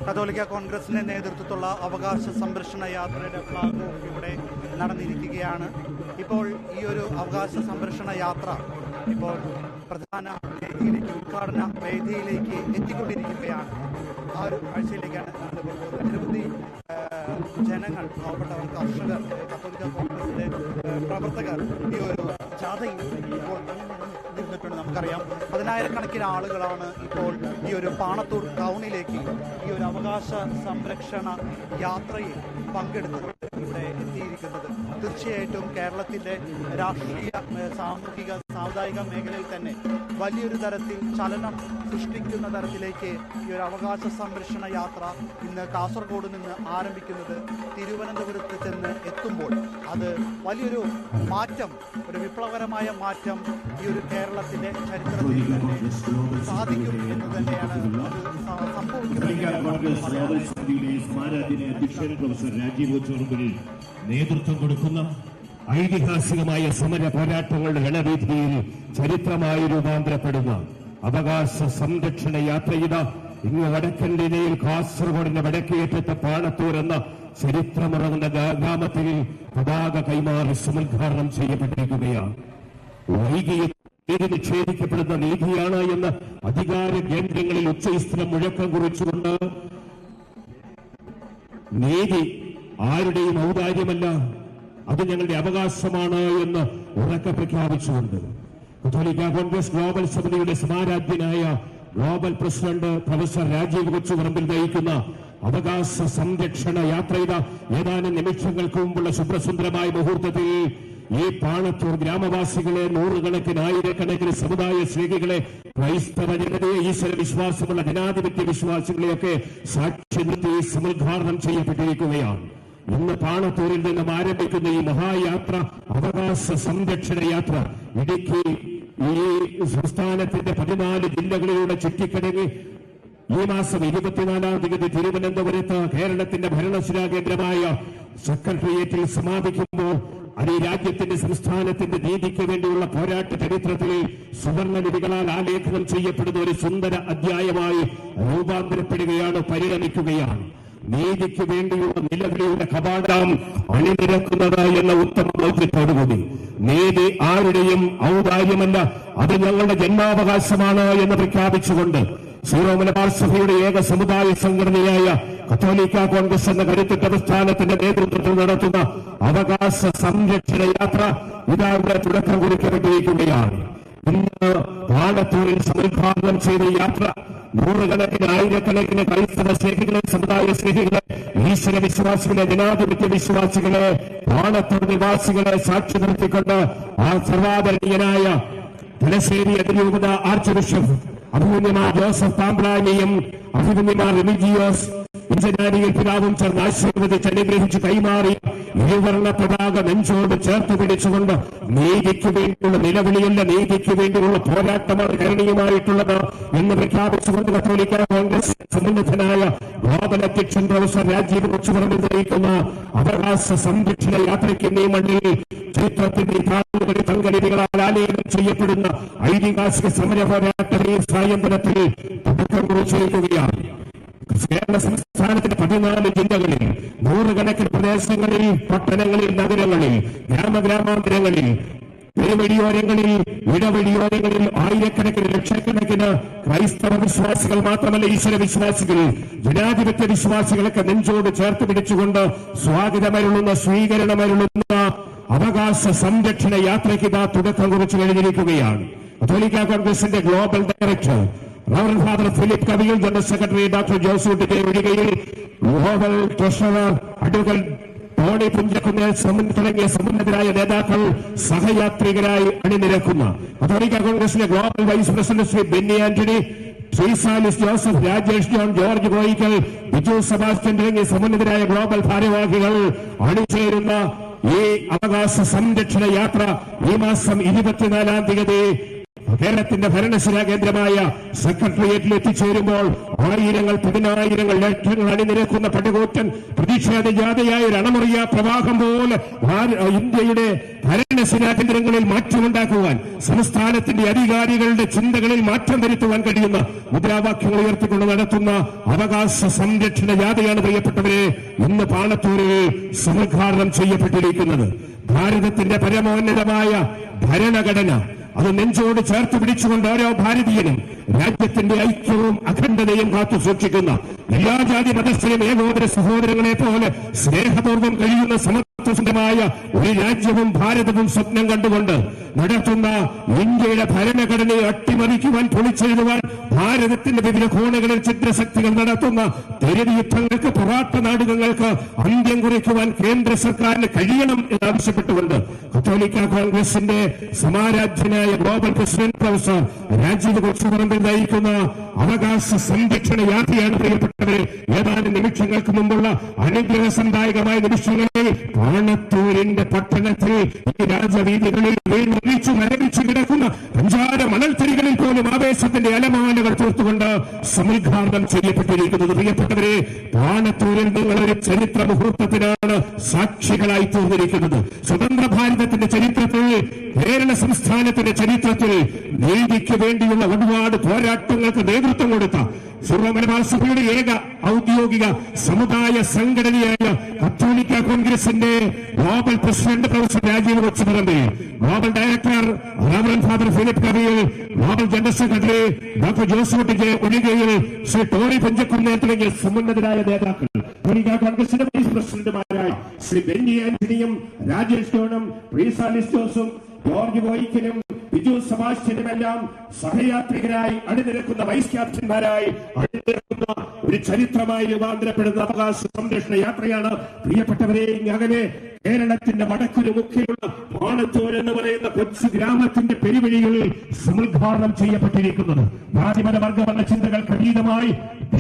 കത്തോലിക്ക കോൺഗ്രസിന്റെ നേതൃത്വത്തിലുള്ള അവകാശ സംരക്ഷണ യാത്രയുടെ ഫ്ലാഗ് ഓഫ് ഇവിടെ നടന്നിരിക്കുകയാണ്. ഇപ്പോൾ ഈ ഒരു അവകാശ സംരക്ഷണ യാത്ര ഇപ്പോൾ പ്രധാന വേദിയിലേക്ക്, ഉദ്ഘാടന വേദിയിലേക്ക് എത്തിക്കൊണ്ടിരിക്കുകയാണ്. ആ ഒരു കാഴ്ചയിലേക്കാണ് നിരവധി ജനങ്ങൾ, പാവപ്പെട്ടവർ, കർഷകർ, കത്തോലിക്ക കോൺഗ്രസിന്റെ പ്രവർത്തകർ ഈ ഒരു ജാഥയിൽ ഇപ്പോൾ നിന്നിട്ടുണ്ട്. നമുക്കറിയാം 10,000-കണക്കിന് ആളുകളാണ് ഇപ്പോൾ ഈ ഒരു പാണത്തൂർ ടൗണിലേക്ക് ഈ ഒരു അവകാശ സംരക്ഷണ യാത്രയിൽ പങ്കെടുത്തുകൊണ്ട് ഇവിടെ എത്തിയിരിക്കുന്നത്. തീർച്ചയായിട്ടും കേരളത്തിന്റെ രാഷ്ട്രീയ, സാമൂഹിക, സാമുദായിക മേഖലയിൽ തന്നെ വലിയൊരു തരത്തിൽ ചലനം സൃഷ്ടിക്കുന്ന തരത്തിലേക്ക് ഈ ഒരു അവകാശ സംരക്ഷണ യാത്ര ഇന്ന് കാസർഗോഡ് നിന്ന് ആരംഭിക്കുന്നത് തിരുവനന്തപുരത്ത് ചെന്ന് എത്തുമ്പോൾ അത് വലിയൊരു മാറ്റം, ഒരു വിപ്ലവകരമായ മാറ്റം ഈ ഒരു കേരളത്തിന്റെ ചരിത്രത്തിൽ തന്നെ സാധിക്കും എന്ന് തന്നെയാണ് അത് സംഭവിക്കുന്നത്. നേതൃത്വം കൊടുക്കുന്ന ഐതിഹാസികമായ സമര പോരാട്ടങ്ങളുടെ രണവീഥിയിൽ ചരിത്രമായി രൂപാന്തരപ്പെടുന്ന അവകാശ സംരക്ഷണ യാത്രയിത ഇന്ന് വടക്കൻ ജില്ലയിൽ കാസർഗോഡിന്റെ വടക്കേറ്റത്തെ പാണത്തൂർ എന്ന ചരിത്രമുറങ്ങുന്ന ഗ്രാമത്തിൽ പതാക കൈമാറി സമുദ്ഘാടനം ചെയ്യപ്പെട്ടിരിക്കുകയാണ്. വൈകിയ നീതി നിഷേധിക്കപ്പെടുന്ന നീതിയാണ് എന്ന് അധികാര കേന്ദ്രങ്ങളിൽ ഉച്ചസ്ഥലം മുഴക്കം കുറിച്ചുകൊണ്ട് നീതി ആരുടെയും ഔദാര്യമല്ല, അത് ഞങ്ങളുടെ അവകാശമാണ് എന്ന് ഉറക്കെ പ്രഖ്യാപിച്ചുകൊണ്ട് കത്തോലിക്ക കോൺഗ്രസ് ഗ്ലോബൽ സമിതിയുടെ സമാരാധ്യനായ global president professor Rajeev Kochuparambil നയിക്കുന്ന അവകാശ സംരക്ഷണ യാത്രയിത ഏതാനും നിമിഷങ്ങൾക്ക് മുമ്പുള്ള ശുഭ്രസുന്ദരമായ മുഹൂർത്തത്തിൽ ഈ പാണത്തൂർ ഗ്രാമവാസികളെ, നൂറുകണക്കിന് ആയിരക്കണക്കിന് സമുദായ സ്നേഹികളെ, ക്രൈസ്തവ ജനതയെ, ഈശ്വര വിശ്വാസമുള്ള ജനാധിപത്യ വിശ്വാസികളെയൊക്കെ സാക്ഷി നിർത്തി സമുദ്ഘാടനം ചെയ്യപ്പെട്ടിരിക്കുകയാണ്. ഇന്ന് പാണത്തൂരിൽ നിന്നും ആരംഭിക്കുന്ന ഈ മഹായാത്ര, അവകാശ സംരക്ഷണ യാത്ര ഇടുക്കി ഈ സംസ്ഥാനത്തിന്റെ 14 ജില്ലകളിലൂടെ ചുറ്റിക്കടങ്ങി ഈ മാസം 24-ാം തീയതി തിരുവനന്തപുരത്ത് കേരളത്തിന്റെ ഭരണശിലാ കേന്ദ്രമായ സെക്രട്ടേറിയറ്റിൽ സമാപിക്കുമ്പോൾ അത് ഈ രാജ്യത്തിന്റെ, സംസ്ഥാനത്തിന്റെ നീതിക്ക് വേണ്ടിയുള്ള പോരാട്ട ചരിത്രത്തിൽ സുവർണലിപികളാൽ ആലേഖനം ചെയ്യപ്പെടുന്ന ഒരു സുന്ദര അധ്യായമായി രൂപാന്തരപ്പെടുകയാണ്, പരിണമിക്കുകയാണ്. നീതിക്ക് വേണ്ടിയുള്ള നിലവിളിയുടെ കവാടം അണിനിരക്കുന്നത് എന്ന ഉത്തമ ബോധ്യത്തോടുകൂടി നീതി ആരുടെയും ഔദാര്യമല്ല, അത് ഞങ്ങളുടെ ജന്മാവകാശമാണ് എന്ന് പ്രഖ്യാപിച്ചുകൊണ്ട് സീറോ മലബാർ സഭയുടെ ഏക സമുദായ സംഘടനയായ കത്തോലിക്ക കോൺഗ്രസ് എന്ന കരുത്തുറ്റ പ്രസ്ഥാനത്തിന്റെ നേതൃത്വത്തിൽ നടത്തുന്ന അവകാശ സംരക്ഷണ യാത്ര ഇതാവിടെ തുടക്കം കുറിക്കപ്പെട്ടിരിക്കുകയാണ്. ഇന്ന് പാണത്തൂരിൽ സമുദ്ഘാടനം ചെയ്ത യാത്ര നൂറുകണക്കിന് ആയിരക്കണക്കിന് ക്രൈസ്തവ സ്നേഹികളെ, സമുദായ സ്നേഹികളെ, ഈശ്വര വിശ്വാസികളെ, ജനാധിപത്യ വിശ്വാസികളെ, പാണത്തൂർ നിവാസികളെ സാക്ഷി നിർത്തിക്കൊണ്ട് ആ സർവാദരണീയനായ തലശ്ശേരി അതിരൂപത ആർച്ച് ബിഷപ്പ് അഭിമന്യമാർ ജോസഫ് പാമ്പ്ലാനിയും അഭിമന്യമാർ റെമിജിയോസ് ഇഞ്ചനാരിയിൽ പിതാവും ചേർന്ന് ആശീർവദിച്ച് അനുഗ്രഹിച്ച് കൈമാറി ഇരുവർണ്ണ പതാക നെഞ്ചോട് ചേർത്ത് പിടിച്ചുകൊണ്ട് നീതിക്ക് വേണ്ടിയുള്ള നിലവിളിയല്ല, നീതിക്ക് വേണ്ടിയുള്ള പോരാട്ടമാണ് കരണീയമായിട്ടുള്ളത് എന്ന് പ്രഖ്യാപിച്ചുകൊണ്ട് കത്തോലിക്ക കോൺഗ്രസ് സമുന്നതനായ ഗ്ലോബൽ അധ്യക്ഷൻ പ്രൊഫസർ രാജീവ് കൊച്ചുപറമ്പിൽ നയിക്കുന്ന അവകാശ സംരക്ഷണ യാത്രയ്ക്ക് ഈ മണ്ണിൽ ചരിത്രത്തിന്റെ താളുകളിൽ തങ്കലികളാൽ ആലേഖനം ചെയ്യപ്പെടുന്ന ഐതിഹാസിക സമര പോരാട്ടത്തിൽ സായന്തനത്തിൽ തുടക്കം കുറിച്ചിരിക്കുകയാണ്. കേരള സംസ്ഥാനത്തിന്റെ 14 ജില്ലകളിൽ, നൂറുകണക്കിന് പ്രദേശങ്ങളിൽ, പട്ടണങ്ങളിൽ, നഗരങ്ങളിൽ, ഗ്രാമഗ്രാമാന്തരങ്ങളിൽ, പെരുവഴിയോരങ്ങളിൽ, ഇടവഴിയോരങ്ങളിൽ ആയിരക്കണക്കിന് ലക്ഷക്കണക്കിന് ക്രൈസ്തവ വിശ്വാസികൾ മാത്രമല്ല, ഈശ്വര വിശ്വാസികൾ, ജനാധിപത്യ വിശ്വാസികളൊക്കെ നെഞ്ചോട് ചേർത്ത് പിടിച്ചുകൊണ്ട് സ്വാഗതമരുളുന്ന, സ്വീകരണമരുളുന്ന അവകാശ സംരക്ഷണ യാത്രയ്ക്ക് ഇതാ തുടക്കം കുറിച്ചു കഴിഞ്ഞിരിക്കുകയാണ്. കത്തോലിക്ക കോൺഗ്രസിന്റെ global director reverend father Philip Kaviyil, general secretary doctor ജോസൂട്ടിന്റെ Ozhikayil global treasurer advocate Tony Punchakkunnel തുടങ്ങിയ സമുന്നതരായ നേതാക്കൾ സഹയാത്രികരായി അണിനിരക്കുന്ന കത്തോലിക്ക കോൺഗ്രസിലെ global vice president Shri Benny Antony, Shri Salis Joseph, Rajesh John, George Koyikkal, Biju Sebastian തുടങ്ങിയ സമുന്നതരായ ഗ്ലോബൽ ഭാരവാഹികൾ അണിചേരുന്ന ഈ അവകാശ സംരക്ഷണ യാത്ര ഈ മാസം 24-ാം തീയതി കേരളത്തിന്റെ ഭരണശിലാ കേന്ദ്രമായ സെക്രട്ടേറിയറ്റിൽ എത്തിച്ചേരുമ്പോൾ ആയിരങ്ങൾ, 10,000-ങ്ങൾ, ലക്ഷങ്ങൾ അണിനിരക്കുന്ന പടുകൂറ്റൻ പ്രതിഷേധ ജാഥയായ ഒരു അണമുറിയ പ്രവാഹം പോലെ ഇന്ത്യയുടെ ഭരണശിലാ കേന്ദ്രങ്ങളിൽ മാറ്റമുണ്ടാക്കുവാൻ, സംസ്ഥാനത്തിന്റെ അധികാരികളുടെ ചിന്തകളിൽ മാറ്റം വരുത്തുവാൻ കഴിയുന്ന മുദ്രാവാക്യങ്ങൾ ഉയർത്തിക്കൊണ്ട് നടത്തുന്ന അവകാശ സംരക്ഷണ ജാഥയാണ് പ്രിയപ്പെട്ടവരെ ഇന്ന് പാണത്തൂരിൽ സമുദ്ഘാടനം ചെയ്യപ്പെട്ടിരിക്കുന്നത്. ഭാരതത്തിന്റെ പരമോന്നതമായ ഭരണഘടന അത് നെഞ്ചോട് ചേർത്ത് പിടിച്ചുകൊണ്ട് ഓരോ ഭാരതീയനും രാജ്യത്തിന്റെ ഐക്യവും അഖണ്ഡതയും കാത്തു സൂക്ഷിക്കുന്ന, എല്ലാ ജാതി മതസ്ഥരും ഏകോദര സഹോദരങ്ങളെ പോലെ സ്നേഹപൂർവ്വം കഴിയുന്ന സമത്വസുന്ദരമായ ഒരു രാജ്യവും ഭാരതവും സ്വപ്നം കണ്ടുകൊണ്ട് നടത്തുന്ന ഇന്ത്യയുടെ ഭരണഘടനയെ അട്ടിമറിക്കുവാൻ, പൊളിച്ചെഴുതുവാൻ ഭാരതത്തിന്റെ വിവിധ കോണുകളിൽ ചിത്രശക്തികൾ നടത്തുന്ന തെരുവ് യുദ്ധങ്ങൾക്ക്, പൊറാട്ട നാടകങ്ങൾക്ക് അന്ത്യം കുറിക്കുവാൻ കേന്ദ്ര സർക്കാരിന് കഴിയണം എന്നാവശ്യപ്പെട്ടുകൊണ്ട് കത്തോലിക്ക കോൺഗ്രസിന്റെ സമാരാധ്യനായ global president professor Rajeev Kochuparambil നയിക്കുന്ന അവകാശ സംരക്ഷണ യാത്രയാണ് പ്രിയപ്പെട്ടവരെ ഏതാനും നിമിഷങ്ങൾക്ക് മുമ്പുള്ള അനുഗ്രഹസന്ദായകമായ നിമിഷങ്ങളിൽ പാണത്തൂരിന്റെ പട്ടണത്തിൽ ഈ രാജവീതികളിൽ വീണൊലിച്ചു മരവിച്ചു കിടക്കുന്ന പഞ്ചാര മണൽത്തരികളിൽ പോലും ആവേശത്തിന്റെ അലമാലകൾ തീർത്തുകൊണ്ട് സമുദ്ഘാടനം ചെയ്യപ്പെട്ടിരിക്കുന്നത്. പ്രിയപ്പെട്ടവരെ, പാണത്തൂരിൽ നിങ്ങളൊരു ചരിത്ര മുഹൂർത്തത്തിനാണ് സാക്ഷികളായി തീർന്നിരിക്കുന്നത്. സ്വതന്ത്ര ഭാരതത്തിന്റെ ചരിത്രത്തിൽ, കേരള സംസ്ഥാനത്തിന്റെ ചരിത്രത്തിൽ നീതിക്ക് വേണ്ടിയുള്ള ഒരുപാട് പോരാട്ടങ്ങൾക്ക് നേതൃത്വം കൊടുത്ത സർവ്വമലബാർ സഭയുടെ ഏക ഔദ്യോഗിക സമുദായ സംഘടനയായ കത്തോലിക്ക കോൺഗ്രസിന്റെ global president professor Rajeev Kochuparambil, global director reverend father Philip Kaviyil, global general secretary doctor ജോസൂട്ടിന്റെ ഒഴികയിൽ ശ്രീ ടോണി പുഞ്ചക്കുന്നേൽ തുടങ്ങിയ സമുന്നതരായ നേതാക്കൾ, കത്തോലിക്ക കോൺഗ്രസിന്റെ വൈസ് പ്രസിഡന്റുമാരായ ശ്രീ ബെന്നി ആന്റണിയും രാജേഷ് ജോണും ശ്രീസാലിസ് ജോസും ജോർജ് കോയിക്കലും ബിജു സെബാസ്റ്റ്യനുമെല്ലാം സഹയാത്രികരായി അണിനിരക്കുന്ന വൈസ് ക്യാപ്റ്റന്മാരായി അണിനിരക്കുന്ന ഒരു ചരിത്രമായി രൂപാന്തരപ്പെടുന്ന അവകാശ സംരക്ഷണ യാത്രയാണ് പ്രിയപ്പെട്ടവരെ അകലെ കേരളത്തിന്റെ വടക്കൊരു മുഖ്യമുള്ള പാണത്തൂർ എന്ന് പറയുന്ന കൊച്ചു ഗ്രാമത്തിന്റെ പെരുവഴികളിൽ സമുദ്ഘാടനം ചെയ്യപ്പെട്ടിരിക്കുന്നത്. ജാതിമത വർഗവർണ്ണ ചിന്തകൾക്ക് അതീതമായി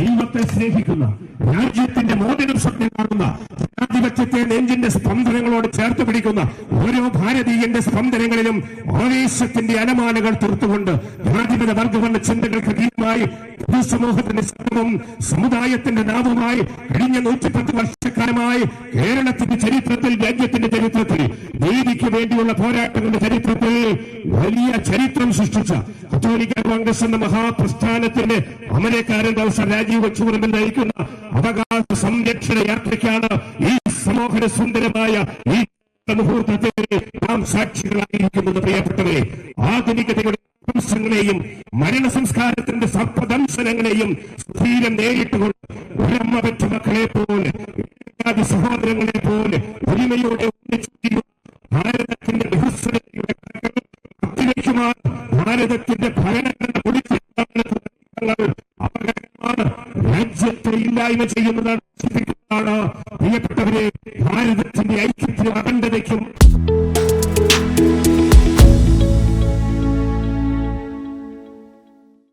ദൈവത്തെ സ്നേഹിക്കുന്ന, രാജ്യത്തിന്റെ മോചനം സ്വപ്നം കാണുന്ന, ജനാധിപത്യത്തെ നെഞ്ചിന്റെ സ്പന്ദനങ്ങളോട് ചേർത്ത് പിടിക്കുന്ന ഓരോ ഭാരതീയന്റെ സ്പന്ദനങ്ങളിലും ആവേശത്തിന്റെ അലമാലകൾ തീർത്തുകൊണ്ട് ജനാധിപത്യ വർഗവർണ്ണ ചിന്തകൾക്ക് അതീതമായി പൊതുസമൂഹത്തിന്റെ ശബ്ദവും സമുദായത്തിന്റെ നാവുമായി കഴിഞ്ഞ 110 വർഷക്കാലമായി കേരളത്തിന്റെ ചരിത്രത്തിൽ, രാജ്യത്തിന്റെ ചരിത്രത്തിൽ, നീതിക്ക് വേണ്ടിയുള്ള പോരാട്ടങ്ങളുടെ ചരിത്രത്തിൽ വലിയ ചരിത്രം സൃഷ്ടിച്ച കത്തോലിക്ക കോൺഗ്രസ് എന്ന മഹാപ്രസ്ഥാനത്തിന്റെ അമരക്കാരൻ പ്രൊഫസർ രാജീവ് കൊച്ചുപറമ്പിൽ നയിക്കുന്ന അവകാശ സംരക്ഷണ യാത്രയ്ക്കാണ് ഈ സമൂഹ സുന്ദരമായ ഈ മുഹൂർത്തത്തിൽ നാം സാക്ഷികളായിരിക്കുന്നത്. പ്രിയപ്പെട്ടവരെ, ആധുനികതയുടെ ങ്ങളെയും മരണസംസ്കാരത്തിന്റെ സർപ്പദംശനങ്ങളെയും സ്ഥിരം നേരിട്ടുകൊണ്ട് ഒരമ്മ പെറ്റ മക്കളെ പോലെ, സഹോദരങ്ങളെ പോലെ ഒരുമയോടെ ഭാരതത്തിന്റെ ബഹുസ്വരതയുടെ കത്തിവയ്ക്കുമാർ ഭാരതത്തിന്റെ ഭരണഘടന പൊളിച്ചെടുത്താണ് അപകടമാണ്, രാജ്യത്തെ ഇല്ലായ്മ ചെയ്യുന്നതാണ്. പ്രിയപ്പെട്ടവരെ, ഭാരതത്തിന്റെ ഐക്യത്തിനും അഖണ്ഡതയ്ക്കും